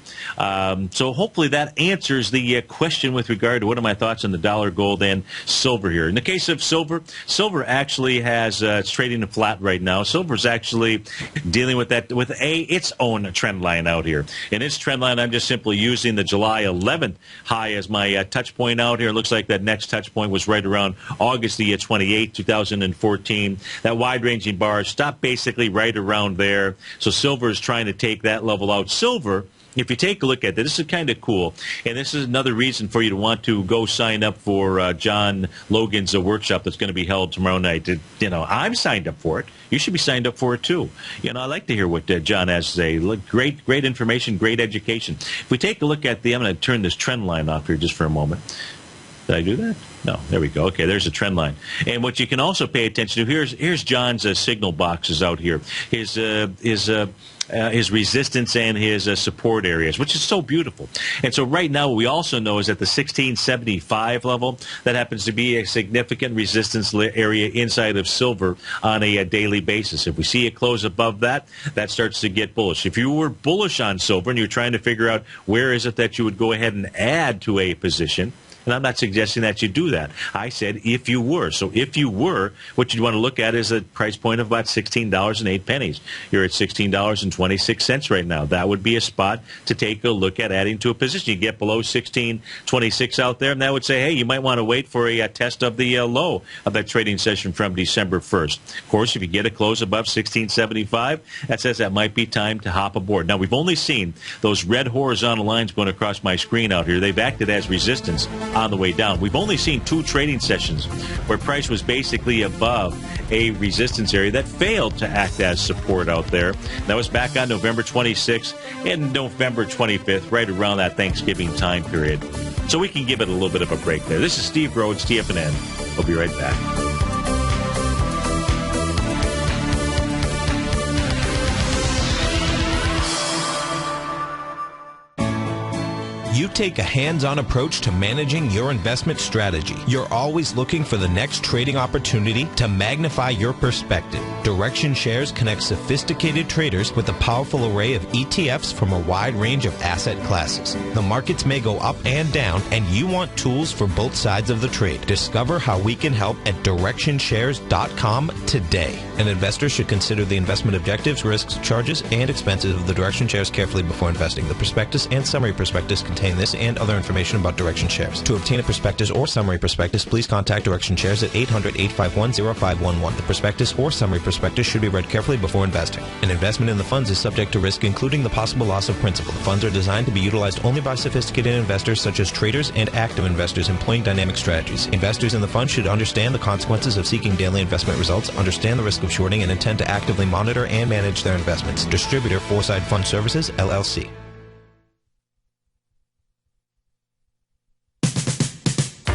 So hopefully that answers the question with regard to what are my thoughts on the dollar, gold, and silver here. In the case of silver, silver actually has it's trading a flat right now. Silver's actually dealing with its own trend line out here. In its trend line, I'm just simply using the July 11th high as my touch point out here. It looks like that next touch point was right around August the 28th, 2014. That wide-ranging bar stopped basically right around there. So silver is trying to take that level out. Silver, if you take a look at this is kind of cool, and this is another reason for you to want to go sign up for John Logan's workshop that's going to be held tomorrow night. I'm signed up for it. You should be signed up for it too. I like to hear what John has to say. Look, great information, great education. If we take a look at I'm going to turn this trend line off here just for a moment. Did I do that? No, there we go. Okay, there's a trend line. And what you can also pay attention to, here's John's signal boxes out here. His resistance and his support areas, which is so beautiful. And so right now what we also know is at the 1675 level, that happens to be a significant resistance area inside of silver on a daily basis. If we see it close above that, that starts to get bullish. If you were bullish on silver and you're trying to figure out where is it that you would go ahead and add to a position, and I'm not suggesting that you do that. I said if you were. So if you were, what you'd want to look at is a price point of about $16.08. You're at $16.26 right now. That would be a spot to take a look at adding to a position. You get below $16.26 out there, and that would say, hey, you might want to wait for a test of the low of that trading session from December 1st. Of course, if you get a close above $16.75, that says that might be time to hop aboard. Now, we've only seen those red horizontal lines going across my screen out here. They've acted as resistance on the way down. We've only seen 2 trading sessions where price was basically above a resistance area that failed to act as support out there. That was back on November 26th and November 25th, right around that Thanksgiving time period. So we can give it a little bit of a break there. This is Steve Rhodes, TFNN. We'll be right back. You take a hands-on approach to managing your investment strategy. You're always looking for the next trading opportunity to magnify your perspective. Direction Shares connects sophisticated traders with a powerful array of ETFs from a wide range of asset classes. The markets may go up and down, and you want tools for both sides of the trade. Discover how we can help at DirectionShares.com today. An investor should consider the investment objectives, risks, charges, and expenses of the Direction Shares carefully before investing. The prospectus and summary prospectus contain this and other information about Direction Shares. To obtain a prospectus or summary prospectus, please contact Direction Shares at 800-851-0511. The prospectus or summary prospectus should be read carefully before investing. An investment in the funds is subject to risk, including the possible loss of principal. The funds are designed to be utilized only by sophisticated investors such as traders and active investors employing dynamic strategies. Investors in the fund should understand the consequences of seeking daily investment results, understand the risk of shorting, and intend to actively monitor and manage their investments. Distributor, Foreside Fund Services, LLC.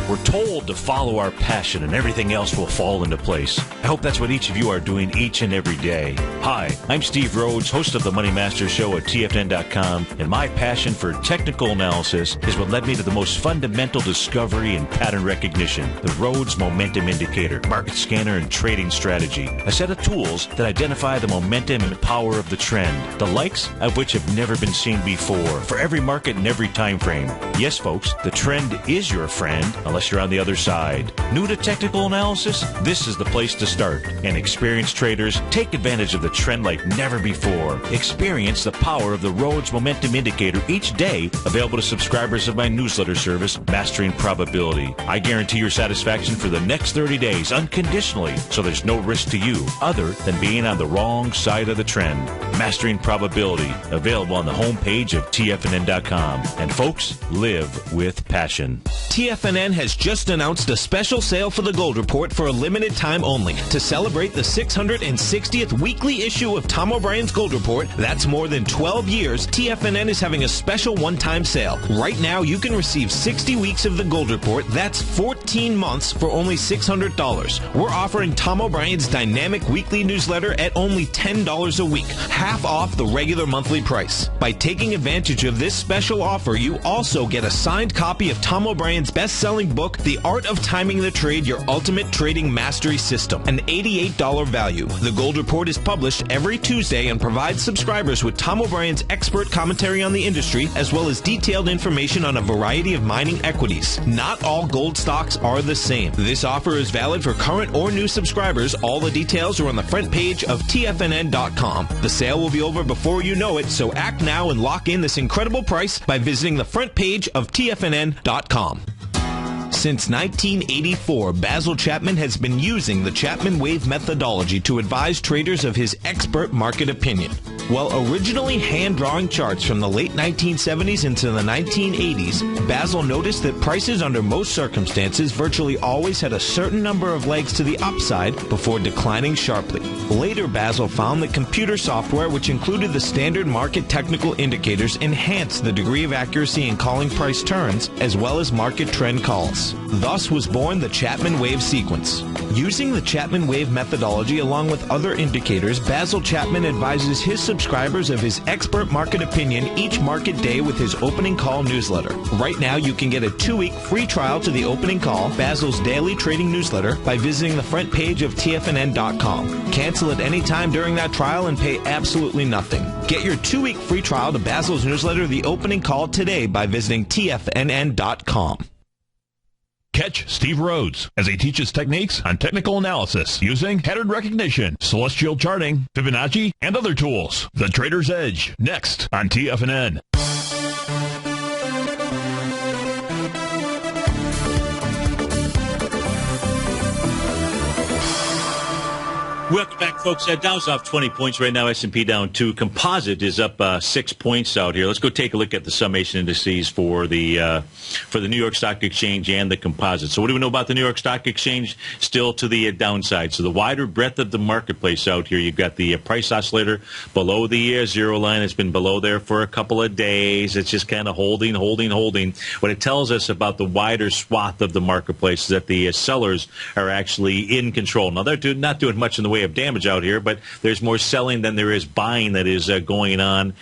We're told to follow our passion and everything else will fall into place. I hope that's what each of you are doing each and every day. Hi, I'm Steve Rhodes, host of the Money Master Show at TFNN.com, and my passion for technical analysis is what led me to the most fundamental discovery in pattern recognition, the Rhodes Momentum Indicator, market scanner, and trading strategy, a set of tools that identify the momentum and power of the trend, the likes of which have never been seen before, for every market and every time frame. Yes, folks, the trend is your friend, unless you're on the other side. New to technical analysis? This is the place to start. And experienced traders take advantage of the trend like never before. Experience the power of the Rhodes Momentum Indicator each day, available to subscribers of my newsletter service, Mastering Probability. I guarantee your satisfaction for the next 30 days unconditionally, so there's no risk to you other than being on the wrong side of the trend. Mastering Probability, available on the homepage of TFNN.com. And folks, live with passion. TFNN has just announced a special sale for the Gold Report for a limited time only. To celebrate the 660th weekly issue of Tom O'Brien's Gold Report, that's more than 12 years, TFNN is having a special one-time sale. Right now, you can receive 60 weeks of the Gold Report. That's 14 months for only $600. We're offering Tom O'Brien's dynamic weekly newsletter at only $10 a week, half off the regular monthly price. By taking advantage of this special offer, you also get a signed copy of Tom O'Brien's best-selling book, The Art of Timing the Trade, Your Ultimate Trading Mastery System, an $88 value. The Gold Report is published every Tuesday and provides subscribers with Tom O'Brien's expert commentary on the industry, as well as detailed information on a variety of mining equities. Not all gold stocks are the same. This offer is valid for current or new subscribers. All the details are on the front page of TFNN.com. The sale will be over before you know it, so act now and lock in this incredible price by visiting the front page of TFNN.com. Since 1984, Basil Chapman has been using the Chapman Wave methodology to advise traders of his expert market opinion. While originally hand-drawing charts from the late 1970s into the 1980s, Basil noticed that prices under most circumstances virtually always had a certain number of legs to the upside before declining sharply. Later, Basil found that computer software, which included the standard market technical indicators, enhanced the degree of accuracy in calling price turns, as well as market trend calls. Thus was born the Chapman Wave sequence. Using the Chapman Wave methodology along with other indicators, Basil Chapman advises his subscribers of his expert market opinion each market day with his opening call newsletter. Right now, you can get a 2-week free trial to the opening call, Basil's daily trading newsletter, by visiting the front page of TFNN.com. Cancel at any time during that trial and pay absolutely nothing. Get your 2-week free trial to Basil's newsletter, The Opening Call, today by visiting TFNN.com. Catch Steve Rhodes as he teaches techniques on technical analysis using pattern recognition, celestial charting, Fibonacci, and other tools. The Trader's Edge, next on TFNN. Welcome back, folks. Dow's off 20 points right now. S&P down 2. Composite is up 6 points out here. Let's go take a look at the summation indices for the New York Stock Exchange and the composite. So what do we know about the New York Stock Exchange? Still to the downside. So the wider breadth of the marketplace out here, you've got the price oscillator below the zero line. It's been below there for a couple of days. It's just kind of holding. What it tells us about the wider swath of the marketplace is that the sellers are actually in control. Now, they're not doing much in the way way of damage out here, but there's more selling than there is buying that is going on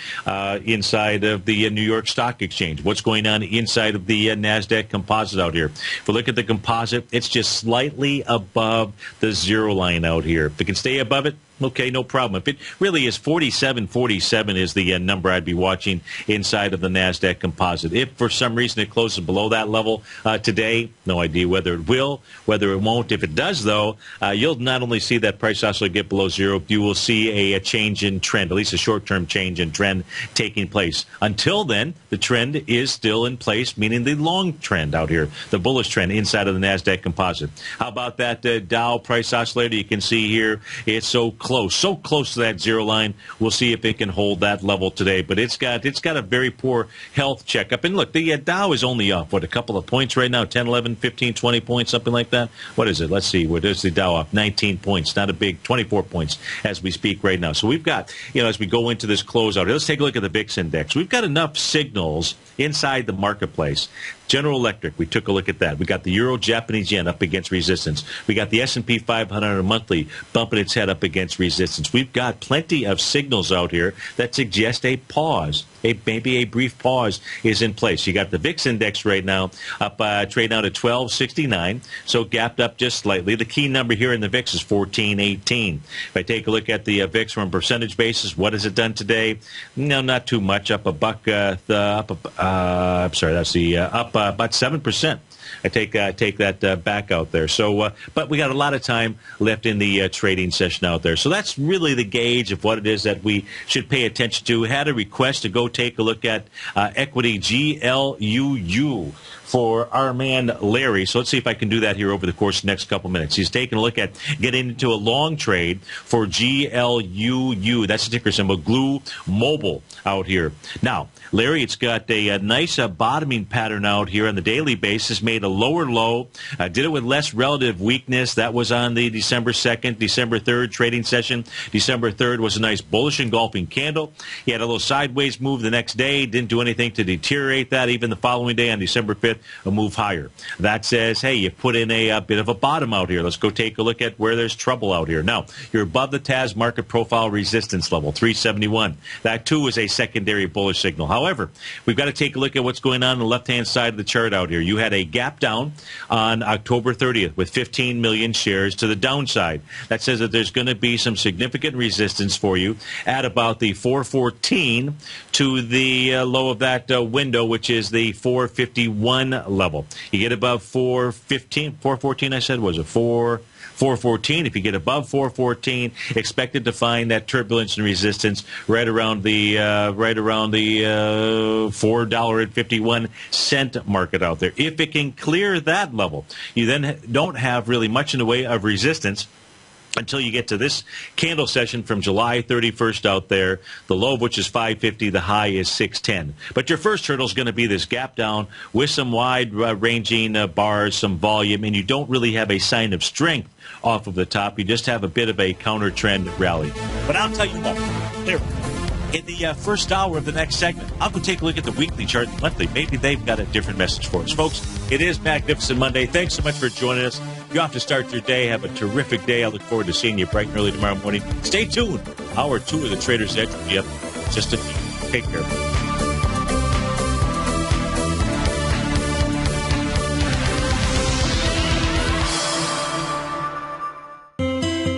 inside of the New York Stock Exchange. What's going on inside of the NASDAQ composite out here? If we look at the composite, it's just slightly above the zero line out here. If it can stay above it, okay, no problem. If it really is 47.47 is the number I'd be watching inside of the NASDAQ composite. If for some reason it closes below that level today, no idea whether it will, whether it won't. If it does, though, you'll not only see that price oscillator get below zero, you will see a change in trend, at least a short-term change in trend taking place. Until then, the trend is still in place, meaning the long trend out here, the bullish trend inside of the NASDAQ composite. How about that Dow price oscillator? You can see here it's so close to that zero line. We'll see if it can hold that level today. But it's got a very poor health checkup. And look, the Dow is only up, a couple of points right now, 10, 11, 15, 20 points, something like that. What is it? Let's see. What is the Dow up? 19 points. Not a big 24 points as we speak right now. So we've got, as we go into this closeout, let's take a look at the VIX index. We've got enough signals inside the marketplace. General Electric, we took a look at that. We got the Euro Japanese yen up against resistance. We got the S&P 500 monthly bumping its head up against resistance. We've got plenty of signals out here that suggest a pause. Maybe a brief pause is in place. You got the VIX index right now up, trading out at 1269, so gapped up just slightly. The key number here in the VIX is 1418. If I take a look at the VIX from a percentage basis, what has it done today? No, not too much. Up a buck. Up about 7%. I take that back out there. So, but we got a lot of time left in the trading session out there. So that's really the gauge of what it is that we should pay attention to. Had a request to go take a look at equity GLUU for our man Larry. So let's see if I can do that here over the course of the next couple minutes. He's taking a look at getting into a long trade for GLUU. That's the ticker symbol, Glue Mobile out here. Now, Larry, it's got a nice bottoming pattern out here on the daily basis, made a lower low, did it with less relative weakness. That was on the December 2nd, December 3rd trading session. December 3rd was a nice bullish engulfing candle. He had a little sideways move the next day, didn't do anything to deteriorate that. Even the following day on December 5th, a move higher. That says, hey, you put in a bit of a bottom out here. Let's go take a look at where there's trouble out here. Now, you're above the TAS market profile resistance level, 371. That, too, is a secondary bullish signal. However, we've got to take a look at what's going on the left-hand side of the chart out here. You had a gap down on October 30th with 15 million shares to the downside. That says that there's going to be some significant resistance for you at about the 414 to the low of that window, which is the 451 level. You get above 414, I said, was it 414. If you get above 414, expected to find that turbulence and resistance right around the $4.51 market out there. If it can clear that level, you then don't have really much in the way of resistance until you get to this candle session from July 31st out there, the low of which is 550, the high is 610. But your first hurdle is going to be this gap down with some wide-ranging bars, some volume, and you don't really have a sign of strength off of the top. You just have a bit of a counter-trend rally. But I'll tell you what, there, in the first hour of the next segment, I'll go take a look at the weekly chart and monthly. Maybe they've got a different message for us. Folks, it is Magnificent Monday. Thanks so much for joining us. You have to start your day. Have a terrific day. I look forward to seeing you bright and early tomorrow morning. Stay tuned. Hour 2 of the Trader's Edge will be up just a few. Take care.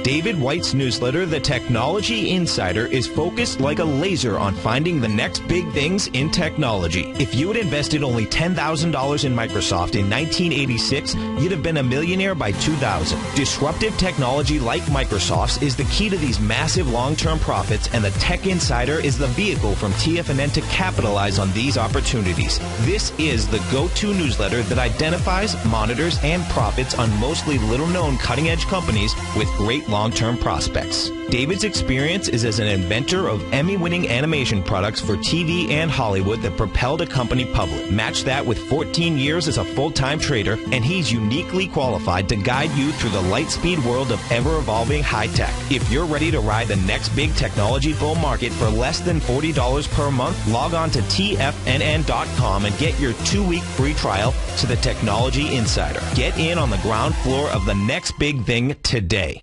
David White's newsletter, The Technology Insider, is focused like a laser on finding the next big things in technology. If you had invested only $10,000 in Microsoft in 1986, you'd have been a millionaire by 2000. Disruptive technology like Microsoft's is the key to these massive long-term profits, and the Tech Insider is the vehicle from TFNN to capitalize on these opportunities. This is the go-to newsletter that identifies, monitors, and profits on mostly little-known cutting-edge companies with great long-term prospects. David's experience is as an inventor of Emmy-winning animation products for TV and Hollywood that propelled a company public. Match that with 14 years as a full-time trader, and he's uniquely qualified to guide you through the light-speed world of ever-evolving high-tech. If you're ready to ride the next big technology bull market for less than $40 per month, log on to TFNN.com and get your 2-week free trial to the Technology Insider. Get in on the ground floor of the next big thing today.